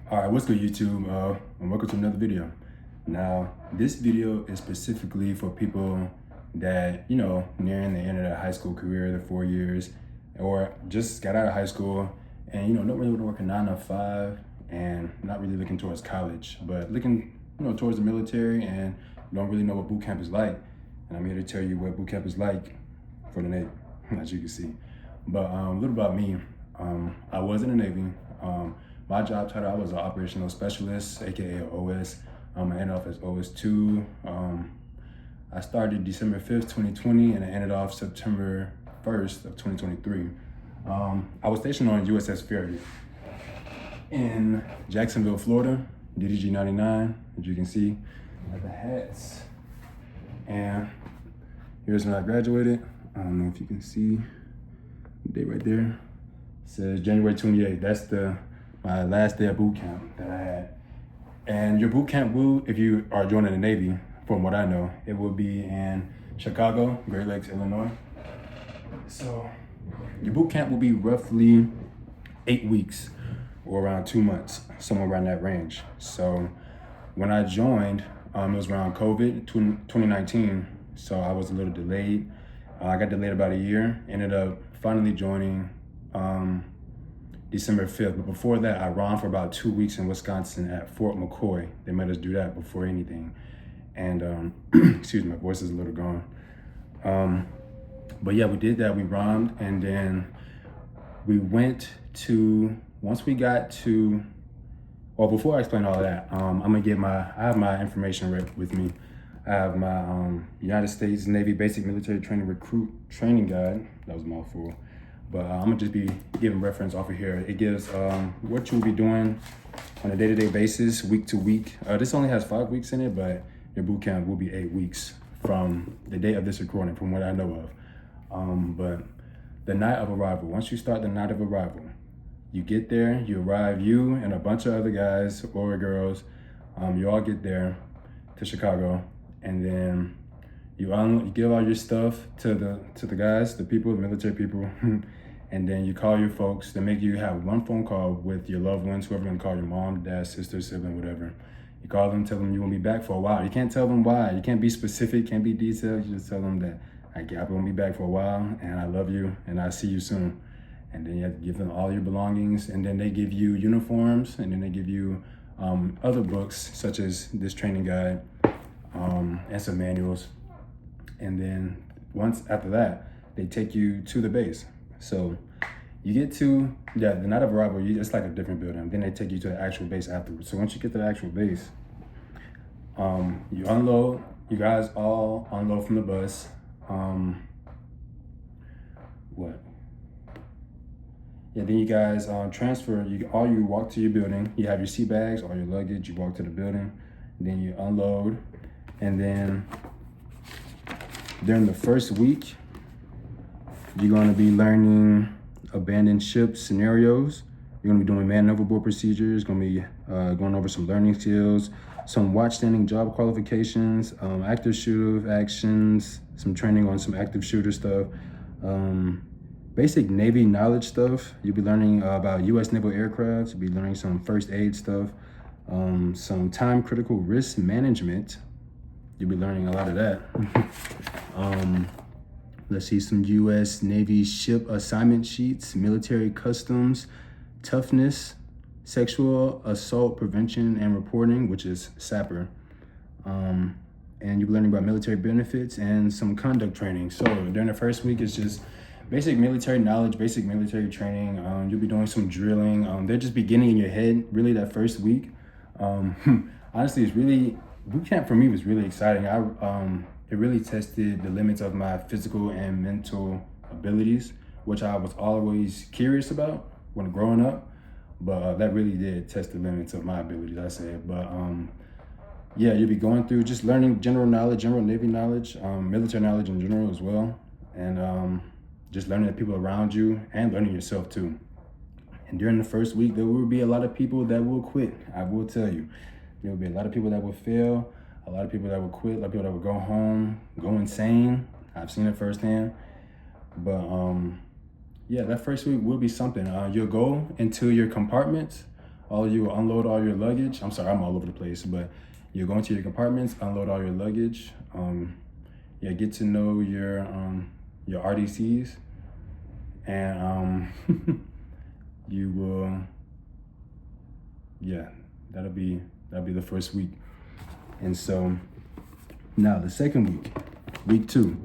All right, what's good, YouTube? And welcome to another video. Now, this video is specifically for people that, nearing the end of their high school career, the 4 years, or just got out of high school and, don't really want to work a 9 to 5 and not really looking towards college, but looking, towards the military and don't really know what boot camp is like. And I'm here to tell you what boot camp is like for the Navy, as you can see. But a little about me. I was in the Navy. My job title, I was an operational specialist, aka OS. I ended off as OS2. I started December 5th, 2020, and I ended off September 1st of 2023. I was stationed on USS Ferry in Jacksonville, Florida, DDG 99, as you can see, at the hats. And here's when I graduated. I don't know if you can see the date right there. It says January 28th. That's my last day of boot camp that I had. And your boot camp will, if you are joining the Navy, from what I know, it will be in Chicago, Great Lakes, Illinois. So your boot camp will be roughly 8 weeks or around 2 months, somewhere around that range. So when I joined, it was around COVID, 2019. So I was a little delayed. I got delayed about a year, ended up finally joining December 5th. But before that, I ran for about 2 weeks in Wisconsin at Fort McCoy. They made us do that before anything. And excuse me, my voice is a little gone. But yeah, we did that. We ROMed, and then we went to, once we got to, well, before I explain all that, I'm gonna get I have my information with me. I have my United States Navy Basic Military Training Recruit Training Guide. That was a mouthful. But I'm gonna just be giving reference off of here. It gives what you'll be doing on a day-to-day basis, week to week. This only has 5 weeks in it, but your boot camp will be 8 weeks from the day of this recording, from what I know of. But the night of arrival, once you start the night of arrival, you get there, you arrive, you and a bunch of other guys or girls, you all get there to Chicago, and then you give all your stuff to the guys, the people, the military people, and then you call your folks. They make you have one phone call with your loved ones, whoever you want to call, your mom, dad, sister, sibling, whatever. You call them, tell them you won't be back for a while. You can't tell them why. You can't be specific, can't be detailed. You just tell them that I won't be back for a while, and I love you, and I'll see you soon. And then you have to give them all your belongings, and then they give you uniforms, and then they give you other books, such as this training guide and some manuals. And then once after that, they take you to the base. So you get to, the night of arrival, it's like a different building. Then they take you to the actual base afterwards. So once you get to the actual base, you unload, you guys all unload from the bus. Then you guys transfer, you walk to your building. You have your seat bags, all your luggage, you walk to the building, then you unload. And then during the first week, you're going to be learning abandoned ship scenarios. You're going to be doing man overboard procedures. Going to be going over some learning skills, some watch standing job qualifications, active shooter actions, some training on some active shooter stuff, basic Navy knowledge stuff. You'll be learning about U.S. naval aircraft. You'll be learning some first aid stuff, some time critical risk management. You'll be learning a lot of that. Let's see, some U.S. Navy ship assignment sheets, military customs, toughness, sexual assault prevention and reporting, which is SAPR. And you'll be learning about military benefits and some conduct training. So during the first week, it's just basic military knowledge, basic military training. You'll be doing some drilling. They're just beginning in your head, really, that first week. Honestly, boot camp for me was really exciting. It really tested the limits of my physical and mental abilities, which I was always curious about when growing up. But that really did test the limits of my abilities, I say. But yeah, you'll be going through just learning general knowledge, general Navy knowledge, military knowledge in general as well. And just learning the people around you and learning yourself too. And during the first week, there will be a lot of people that will quit. I will tell you. There will be a lot of people that will fail, a lot of people that will quit, a lot of people that will go home, go insane. I've seen it firsthand. But yeah, that first week will be something. You'll go into your compartments. all you will unload all your luggage. I'm sorry, I'm all over the place, but you're going to your compartments, unload all your luggage. Yeah, get to know your RDCs, and you will, yeah, that'll be the first week. And so now the second week, week 2,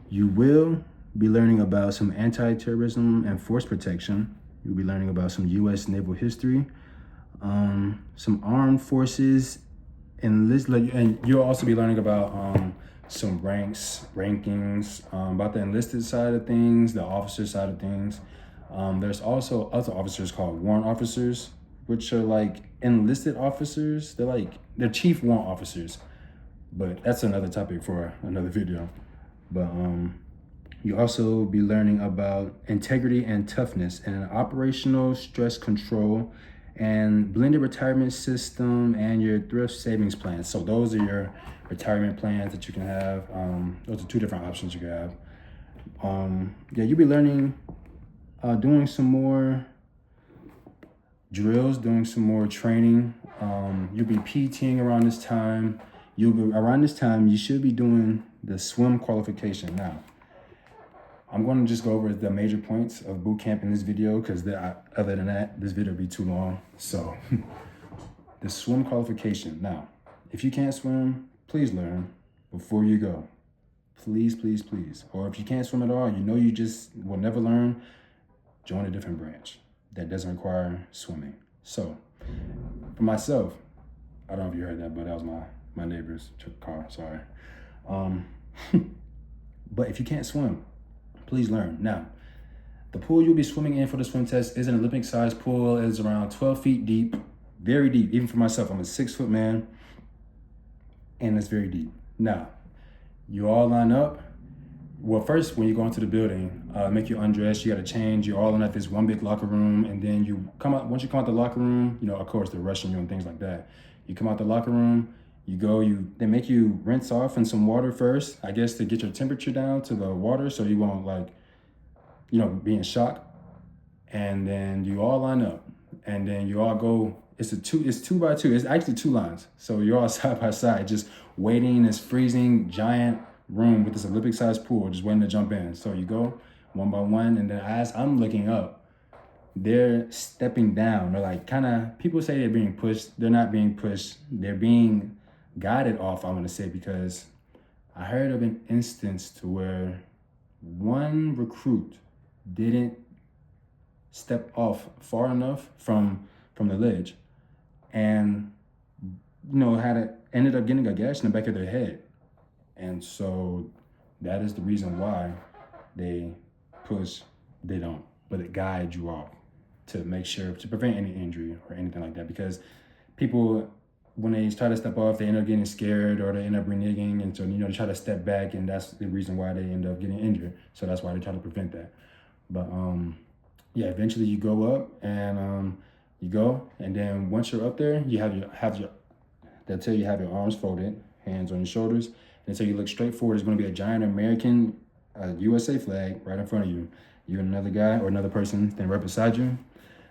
you will be learning about some anti-terrorism and force protection. You'll be learning about some U.S. naval history, some armed forces, and you'll also be learning about some rankings, about the enlisted side of things, the officer side of things. There's also other officers called warrant officers, which are like enlisted officers. They're chief warrant officers, but that's another topic for another video. But you also be learning about integrity and toughness and operational stress control and blended retirement system and your thrift savings plan. So those are your retirement plans that you can have. Those are 2 different options you can have. Yeah, you'll be learning, doing some more drills, doing some more training. You'll be PTing around this time. Around this time, you should be doing the swim qualification. Now, I'm going to just go over the major points of boot camp in this video because other than that, this video will be too long. So the swim qualification. Now, if you can't swim, please learn before you go. Please, please, please. Or if you can't swim at all, you just will never learn, join a different branch that doesn't require swimming. So for myself, I don't know if you heard that, but that was my neighbor's car, sorry. But if you can't swim, please learn. Now, the pool you'll be swimming in for the swim test is an Olympic-sized pool. It is around 12 feet deep, very deep. Even for myself, I'm a 6-foot man, and it's very deep. Now, you all line up. Well, first, when you go into the building, make you undress, you got to change. You're all in at this one big locker room, and then you come out. Once you come out the locker room, of course, they're rushing you and things like that. You come out the locker room, they make you rinse off in some water first, I guess, to get your temperature down to the water so you won't be in shock. And then you all line up, and then you all go. It's 2 by 2. It's actually 2 lines. So you're all side by side, just waiting in this freezing giant room with this Olympic-sized pool, just waiting to jump in. So you go 1 by 1, and then as I'm looking up, they're stepping down. They're people say they're being pushed. They're not being pushed. They're being guided off, I'm gonna say, because I heard of an instance to where one recruit didn't step off far enough from the ledge, and ended up getting a gash in the back of their head. And so that is the reason why they don't, but it guides you off to make sure, to prevent any injury or anything like that. Because people, when they try to step off, they end up getting scared or they end up reneging. And so, they try to step back, and that's the reason why they end up getting injured. So that's why they try to prevent that. But yeah, eventually you go up and you go. And then once you're up there, you they'll tell you have your arms folded, hands on your shoulders. And so you look straight forward. There's going to be a giant American USA flag right in front of you. You and another guy or another person stand right beside you.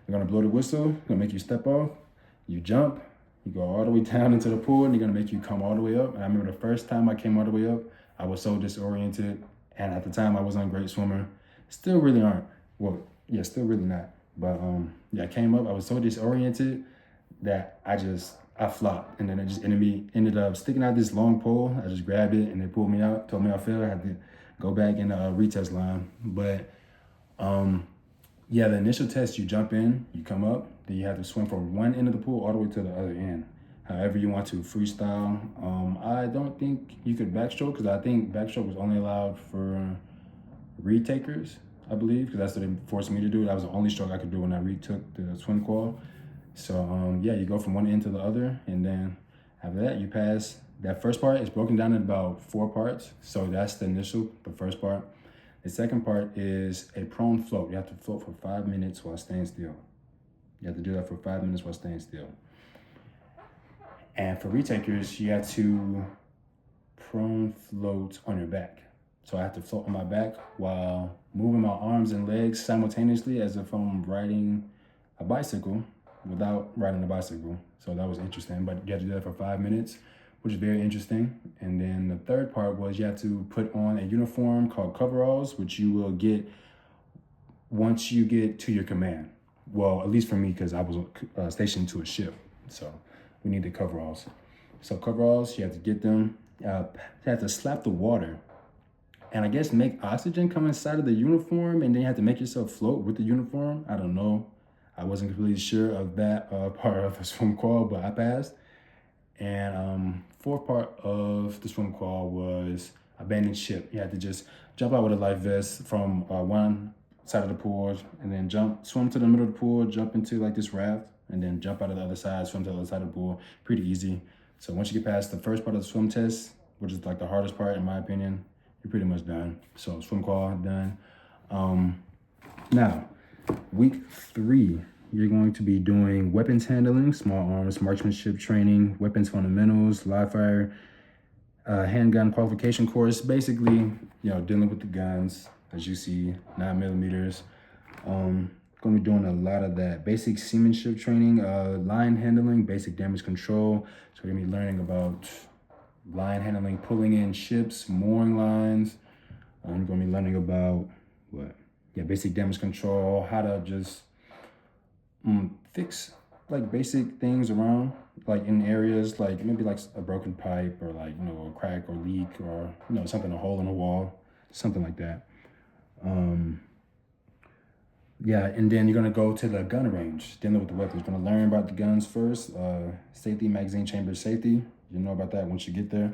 They're going to blow the whistle. They're going to make you step off. You jump. You go all the way down into the pool, and they're going to make you come all the way up. And I remember the first time I came all the way up, I was so disoriented. And at the time, I wasn't a great swimmer. Still really aren't. Well, yeah, still really not. But yeah, I came up. I was so disoriented that I flopped, and then it just ended up sticking out this long pole. I just grabbed it, and they pulled me out, told me I failed. I had to go back in the retest line. But yeah, the initial test, you jump in, you come up, then you have to swim from one end of the pool all the way to the other end. However you want to freestyle. I don't think you could backstroke, because I think backstroke was only allowed for retakers, I believe, because that's what they forced me to do. That was the only stroke I could do when I retook the swim qual. So yeah, you go from one end to the other, and then after that, you pass. That first part is broken down in about 4 parts. So that's the first part. The second part is a prone float. You have to float for 5 minutes while staying still. You have to do that for 5 minutes while staying still. And for retakers, you have to prone float on your back. So I have to float on my back while moving my arms and legs simultaneously as if I'm riding a bicycle. without riding a bicycle. So that was interesting, but you had to do that for 5 minutes, which is very interesting. And then the third part was you had to put on a uniform called coveralls, which you will get once you get to your command. Well, at least for me, because I was stationed to a ship. So we needed coveralls. So coveralls, you have to get them. You have to slap the water and I guess make oxygen come inside of the uniform, and then you have to make yourself float with the uniform. I don't know. I wasn't completely sure of that part of the swim qual, but I passed. And fourth part of the swim qual was abandoned ship. You had to just jump out with a life vest from one side of the pool, and then swim to the middle of the pool, jump into like this raft, and then jump out of the other side, swim to the other side of the pool. Pretty easy. So once you get past the first part of the swim test, which is like the hardest part in my opinion, you're pretty much done. So swim qual done. Now, week 3, you're going to be doing weapons handling, small arms, marksmanship training, weapons fundamentals, live fire, handgun qualification course. Basically, dealing with the guns, as you see, 9mm. Going to be doing a lot of that. Basic seamanship training, line handling, basic damage control. So we're going to be learning about line handling, pulling in ships, mooring lines. I'm going to be learning about basic damage control, how to just fix like basic things around, like in areas like maybe like a broken pipe or like a crack or leak or something, a hole in a wall, something like that. And then you're gonna go to the gun range, dealing with the weapons. You're gonna learn about the guns first, safety, magazine chamber safety. You know about that once you get there.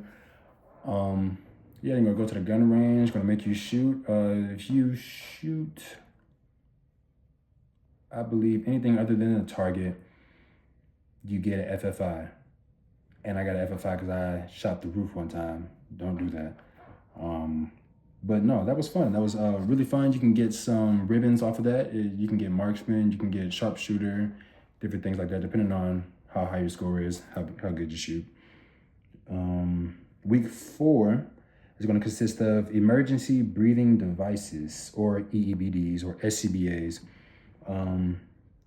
You're gonna go to the gun range, gonna make you shoot. If you shoot, I believe anything other than a target, you get an FFI. And I got an FFI because I shot the roof one time. Don't do that. But no, that was fun. That was really fun. You can get some ribbons off of that. You can get marksman, you can get sharpshooter, different things like that, depending on how high your score is, how good you shoot. Week 4 is going to consist of emergency breathing devices, or EEBDs, or SCBAs,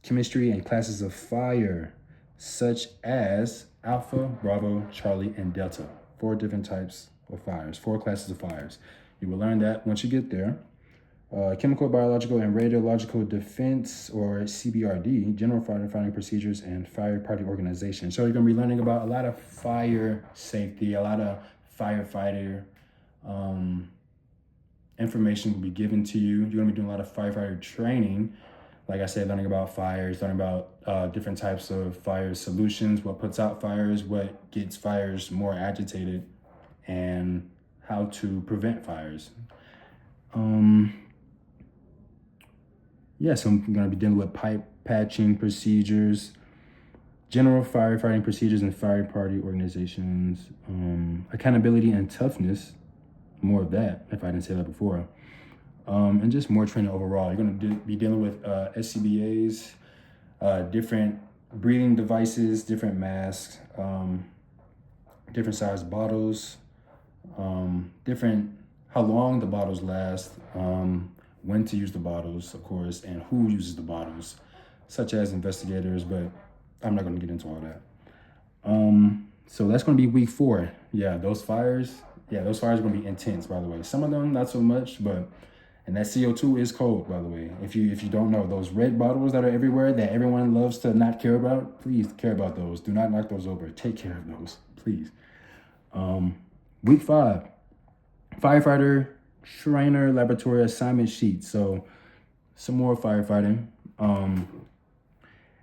chemistry and classes of fire, such as Alpha, Bravo, Charlie, and Delta. 4 different types of fires, 4 classes of fires. You will learn that once you get there. Chemical, biological, and radiological defense, or CBRD, general firefighting procedures, and fire party organization. So you're going to be learning about a lot of fire safety, a lot of firefighter information will be given to you. You're going to be doing a lot of firefighter training. Like I said, learning about fires, learning about different types of fire solutions, what puts out fires, what gets fires more agitated, and how to prevent fires. So I'm going to be dealing with pipe patching procedures, general firefighting procedures and fire party organizations, accountability and toughness, more of that if I didn't say that before, and just more training overall. You're going to be dealing with SCBAs, different breathing devices, different masks, different size bottles, how long the bottles last, when to use the bottles, of course, and who uses the bottles, such as investigators, but I'm not going to get into all that. So that's going to be week 4. Those fires are going to be intense, by the way. Some of them not so much, and that CO2 is cold, by the way. If you don't know, those red bottles that are everywhere that everyone loves to not care about, please care about those. Do not knock those over. Take care of those, please. Week 5, firefighter trainer laboratory assignment sheet. So some more firefighting,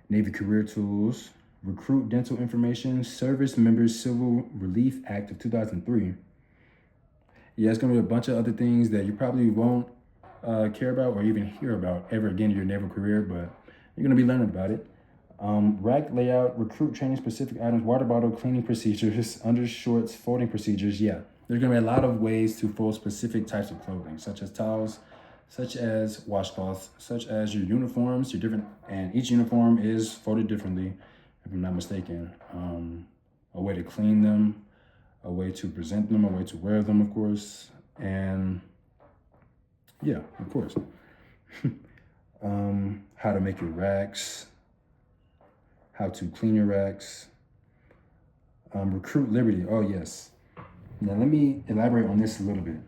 Navy career tools, recruit dental information, service members Civil Relief Act of 2003. It's going to be a bunch of other things that you probably won't care about or even hear about ever again in your naval career, but you're going to be learning about it. Rack layout, recruit training specific items, water bottle cleaning procedures, undershorts, folding procedures. There's going to be a lot of ways to fold specific types of clothing, such as towels, such as washcloths, such as your uniforms, and each uniform is folded differently, if I'm not mistaken. A way to clean them, a way to present them, a way to wear them, of course, and of course. How to make your racks, how to clean your racks, recruit liberty. Oh yes. Now let me elaborate on this a little bit.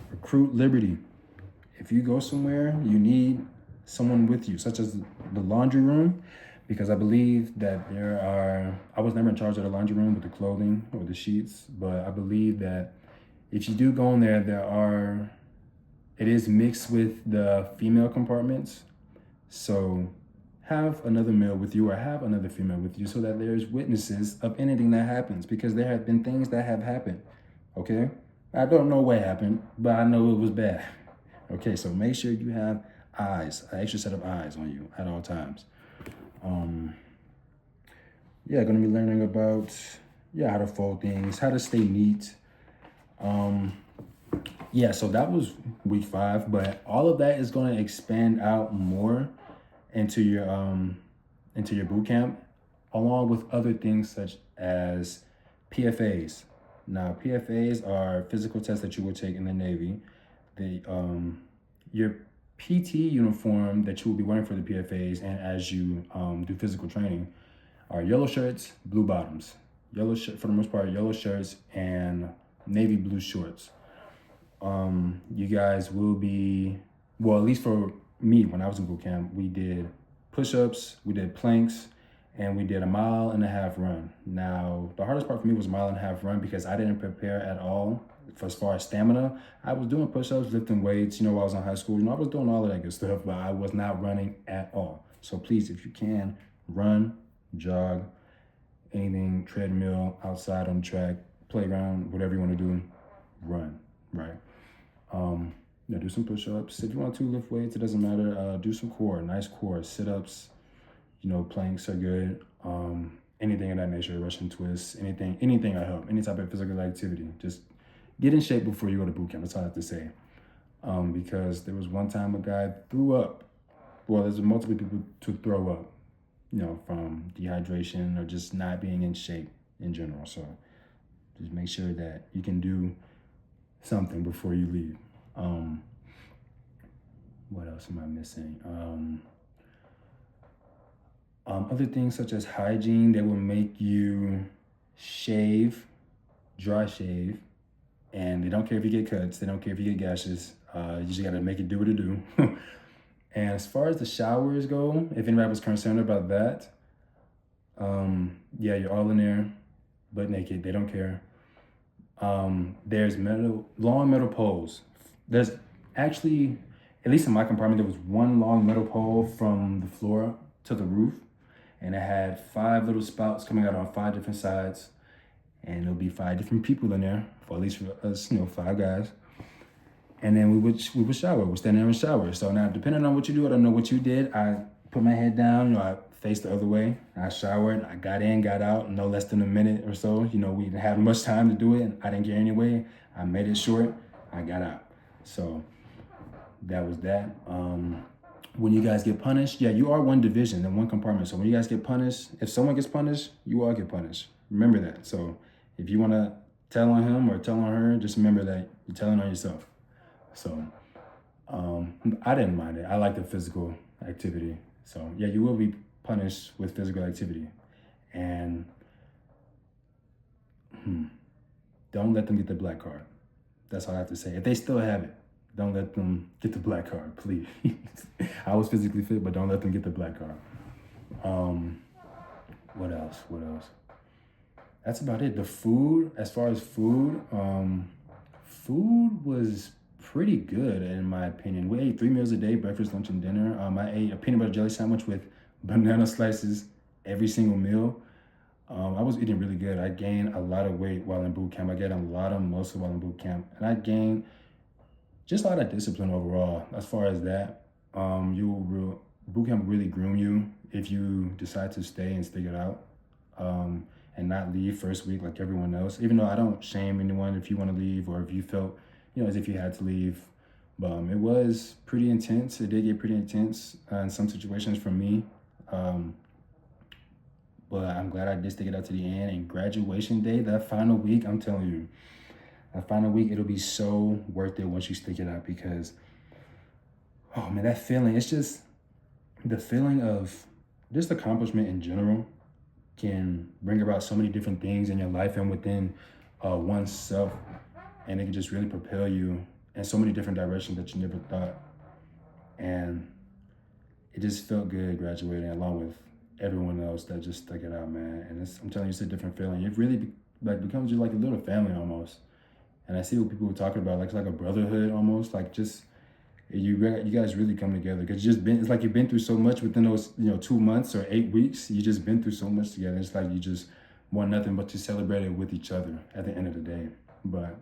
Recruit liberty. If you go somewhere, you need someone with you, such as the laundry room, because I believe that I was never in charge of the laundry room with the clothing or the sheets, but I believe that if you do go in there, it is mixed with the female compartments. So have another male with you or have another female with you so that there's witnesses of anything that happens, because there have been things that have happened, okay? I don't know what happened, but I know it was bad. Okay, so make sure you have eyes, an extra set of eyes on you at all times. Yeah, gonna be learning about, how to fold things, how to stay neat. Yeah, so that was week 5, but all of that is gonna expand out more into your boot camp, along with other things such as PFAs. Now, PFAs are physical tests that you will take in the Navy. Your PT uniform that you will be wearing for the PFAs and as you do physical training are yellow shirts, blue bottoms. Yellow shirt for the most part, yellow shirts and navy blue shorts. You guys will be, well, at least for me, when I was in boot camp, we did push-ups, we did planks, and we did a 1.5 mile run. Now, the hardest part for me was 1.5 mile run because I didn't prepare at all for as far as stamina. I was doing push-ups, lifting weights, while I was in high school, I was doing all of that good stuff, but I was not running at all. So please, if you can, run, jog, anything, treadmill, outside on the track, playground, whatever you want to do, run, right? Do some push-ups. If you want to lift weights, it doesn't matter. Do some core, nice core, sit-ups, planks are good. Anything of that nature, Russian twists, anything will help. Any type of physical activity. Just get in shape before you go to boot camp. That's all I have to say. Because there was one time a guy threw up. Well, there's multiple people to throw up, from dehydration or just not being in shape in general. So just make sure that you can do something before you leave. What else am I missing? Other things such as hygiene, they will make you shave, dry shave, and they don't care if you get cuts, they don't care if you get gashes. You just gotta make it do what it do. And as far as the showers go, if anybody was concerned about that, you're all in there, butt naked, they don't care. There's long metal poles. There's actually, at least in my compartment, there was one long metal pole from the floor to the roof, and it had 5 little spouts coming out on 5 different sides, and there'll be 5 different people in there, for at least for us, 5 guys. And then we would shower. We'd stand there and shower. So now, depending on what you do, I don't know what you did. I put my head down, I faced the other way. I showered, I got in, got out, no less than a minute or so. We didn't have much time to do it, and I didn't care anyway. I made it short, I got out. So that was that. When you guys get punished, you are one division and one compartment. So when you guys get punished, if someone gets punished, you all get punished. Remember that. So if you want to tell on him or tell on her, just remember that you're telling on yourself. So I didn't mind it. I like the physical activity. So you will be punished with physical activity. And don't let them get the black card. That's all I have to say. If they still have it, don't let them get the black card, please. I was physically fit, but don't let them get the black card. What else? That's about it. The food, as far as food, food was pretty good in my opinion. We ate 3 meals a day, breakfast, lunch, and dinner. I ate a peanut butter jelly sandwich with banana slices every single meal. I was eating really good. I gained a lot of weight while in boot camp. I gained a lot of muscle while in boot camp. And I gained just a lot of discipline overall. As far as that, boot camp will really groom you if you decide to stay and stick it out. And not leave first week like everyone else. Even though I don't shame anyone if you want to leave or if you felt, as if you had to leave. But it was pretty intense. It did get pretty intense in some situations for me. But I'm glad I did stick it out to the end. And graduation day, that final week, I'm telling you, that final week, it'll be so worth it once you stick it out because, oh man, that feeling, it's just the feeling of just accomplishment in general can bring about so many different things in your life and within oneself, and it can just really propel you in so many different directions that you never thought. And it just felt good graduating along with everyone else that just stuck it out, man. And I'm telling you, it's a different feeling. It really becomes just like a little family almost. And I see what people were talking about, like it's like a brotherhood almost, like just you guys really come together because it's like you've been through so much within those 2 months or 8 weeks. You just been through so much together. It's like you just want nothing but to celebrate it with each other at the end of the day. But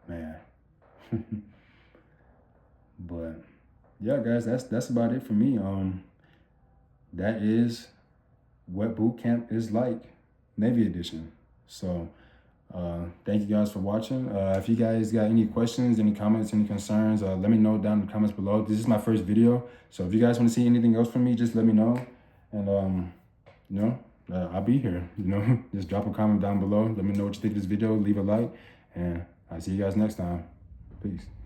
man, but yeah, guys, that's about it for me. That is what boot camp is like, Navy edition. So thank you guys for watching. If you guys got any questions, any comments, any concerns, let me know down in the comments below. This is my first video, so if you guys want to see anything else from me, just let me know. And I'll be here. Just drop a comment down below. Let me know what you think of this video. Leave a like, and I'll see you guys next time. Peace.